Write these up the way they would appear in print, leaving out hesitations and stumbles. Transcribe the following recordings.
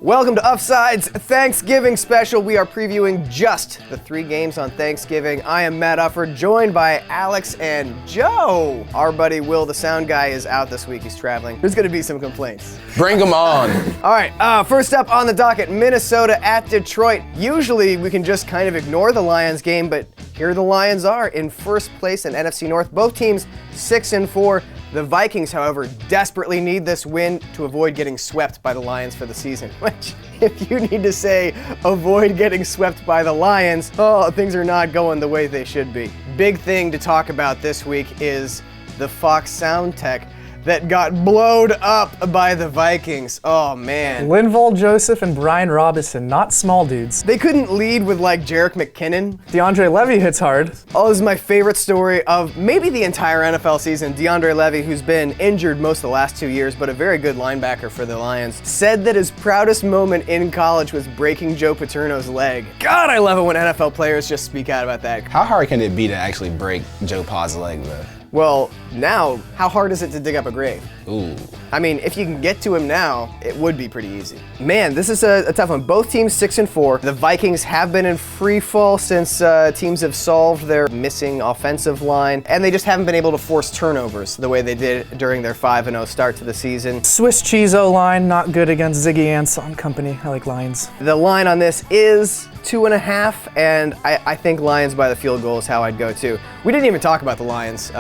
Welcome to Uffsides Thanksgiving special. We are previewing just the 3 games on Thanksgiving. I am Matt Ufford, joined by Alex and Joe. Our buddy Will, the sound guy, is out this week. He's traveling. There's going to be some complaints. Bring them on. All right, first up on the docket, Minnesota at Detroit. Usually we can just kind of ignore the Lions game, but here the Lions are in first place in NFC North. Both teams 6-4. The Vikings, however, desperately need this win to avoid getting swept by the Lions for the season. Which, if you need to say avoid getting swept by the Lions, things are not going the way they should be. Big thing to talk about this week is the Fox sound tech that got blowed up by the Vikings. Oh, man. Linval Joseph and Brian Robinson, not small dudes. They couldn't lead with, like, Jerick McKinnon. DeAndre Levy hits hard. Oh, this is my favorite story of maybe the entire NFL season. DeAndre Levy, who's been injured most of the last 2 years, but a very good linebacker for the Lions, said that his proudest moment in college was breaking Joe Paterno's leg. God, I love it when NFL players just speak out about that. How hard can it be to actually break Joe Pa's leg, though? Well, now, how hard is it to dig up a grave? Ooh. I mean, if you can get to him now, it would be pretty easy. Man, this is a tough one. Both teams 6-4. The Vikings have been in free fall since teams have solved their missing offensive line, and they just haven't been able to force turnovers the way they did during their 5-0 start to the season. Swiss cheese O-line, not good against Ziggy Ansah and company. I like Lions. The line on this is 2.5, and I think Lions by the field goal is how I'd go too. We didn't even talk about the Lions.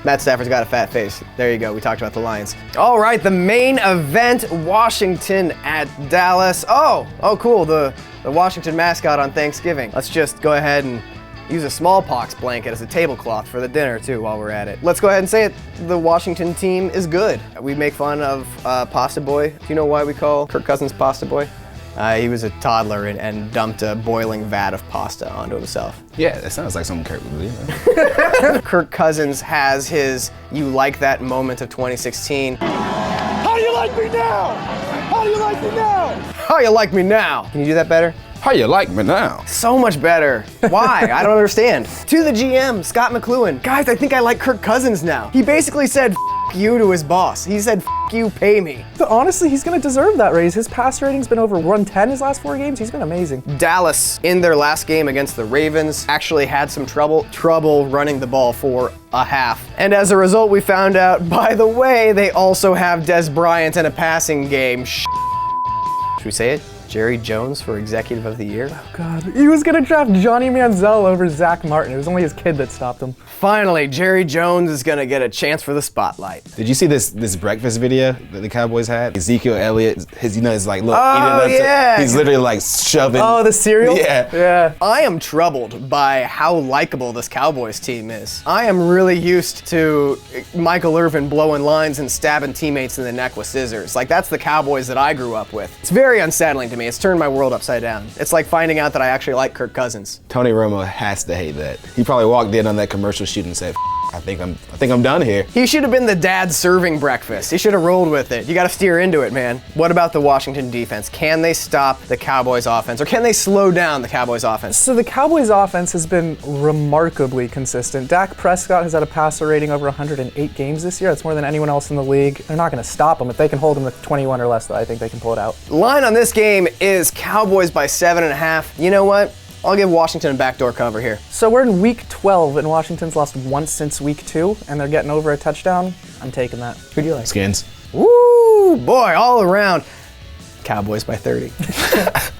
Matt Stafford's got a fat face. There you go, we talked about the Lions. All right, the main event, Washington at Dallas. Oh, cool, the Washington mascot on Thanksgiving. Let's just go ahead and use a smallpox blanket as a tablecloth for the dinner too while we're at it. Let's go ahead and say it, the Washington team is good. We make fun of Pasta Boy. Do you know why we call Kirk Cousins Pasta Boy? He was a toddler and dumped a boiling vat of pasta onto himself. Yeah, that sounds like something Kirk would do. Kirk Cousins has his "you like that" moment of 2016. How do you like me now? How do you like me now? How you like me now? Can you do that better? How you like me now? So much better. Why? I don't understand. To the GM, Scott McLuhan. Guys, I think I like Kirk Cousins now. He basically said "F you" to his boss. He said "F you, pay me." But honestly, he's going to deserve that raise. His pass rating's been over 110 his last 4 games. He's been amazing. Dallas, in their last game against the Ravens, actually had some trouble running the ball for a half. And as a result, we found out, by the way, they also have Des Bryant in a passing game. Should we say it? Jerry Jones for Executive of the Year. Oh God, he was gonna draft Johnny Manziel over Zach Martin. It was only his kid that stopped him. Finally, Jerry Jones is gonna get a chance for the spotlight. Did you see this breakfast video that the Cowboys had? Ezekiel Elliott, his like look. Yeah. He's literally like shoving. Oh, the cereal? Yeah. I am troubled by how likable this Cowboys team is. I am really used to Michael Irvin blowing lines and stabbing teammates in the neck with scissors. Like, that's the Cowboys that I grew up with. It's very unsettling to me. It's turned my world upside down. It's like finding out that I actually like Kirk Cousins. Tony Romo has to hate that. He probably walked in on that commercial shoot and said, I think I'm done here. He should have been the dad serving breakfast. He should have rolled with it. You got to steer into it, man. What about the Washington defense? Can they stop the Cowboys offense, or can they slow down the Cowboys offense? So the Cowboys offense has been remarkably consistent. Dak Prescott has had a passer rating over 108 games this year. That's more than anyone else in the league. They're not going to stop them. If they can hold them to 21 or less, though, I think they can pull it out. Line on this game is Cowboys by 7.5. You know what? I'll give Washington a backdoor cover here. So we're in week 12, and Washington's lost once since week 2, and they're getting over a touchdown. I'm taking that. Who do you like? Skins. Woo, boy, all around. Cowboys by 30.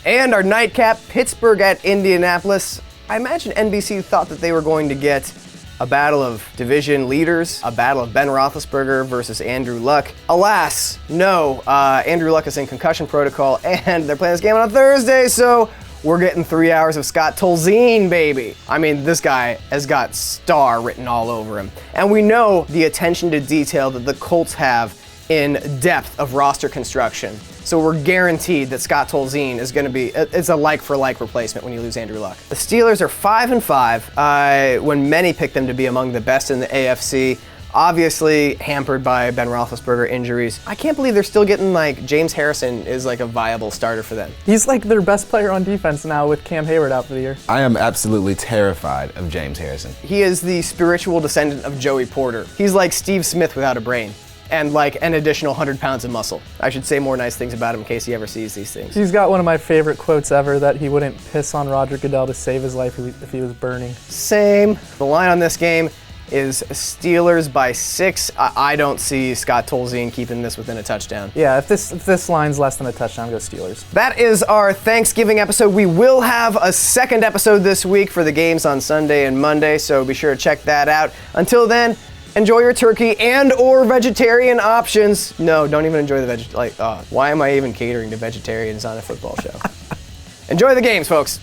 And our nightcap, Pittsburgh at Indianapolis. I imagine NBC thought that they were going to get a battle of division leaders, a battle of Ben Roethlisberger versus Andrew Luck. Alas, no. Andrew Luck is in concussion protocol, and they're playing this game on a Thursday, so we're getting 3 hours of Scott Tolzien, baby. I mean, this guy has got star written all over him. And we know the attention to detail that the Colts have in depth of roster construction. So we're guaranteed that Scott Tolzien is going to be, it's a like-for-like replacement when you lose Andrew Luck. The Steelers are 5-5, when many pick them to be among the best in the AFC. Obviously hampered by Ben Roethlisberger injuries. I can't believe they're still getting, like, James Harrison is like a viable starter for them. He's like their best player on defense now with Cam Hayward out for the year. I am absolutely terrified of James Harrison. He is the spiritual descendant of Joey Porter. He's like Steve Smith without a brain. and like an additional 100 pounds of muscle. I should say more nice things about him in case he ever sees these things. He's got one of my favorite quotes ever, that he wouldn't piss on Roger Goodell to save his life if he was burning. Same. The line on this game is Steelers by 6. I don't see Scott Tolzien keeping this within a touchdown. Yeah, if this line's less than a touchdown, go Steelers. That is our Thanksgiving episode. We will have a second episode this week for the games on Sunday and Monday, so be sure to check that out. Until then, enjoy your turkey and or vegetarian options. No, don't even enjoy the why am I even catering to vegetarians on a football show? Enjoy the games, folks.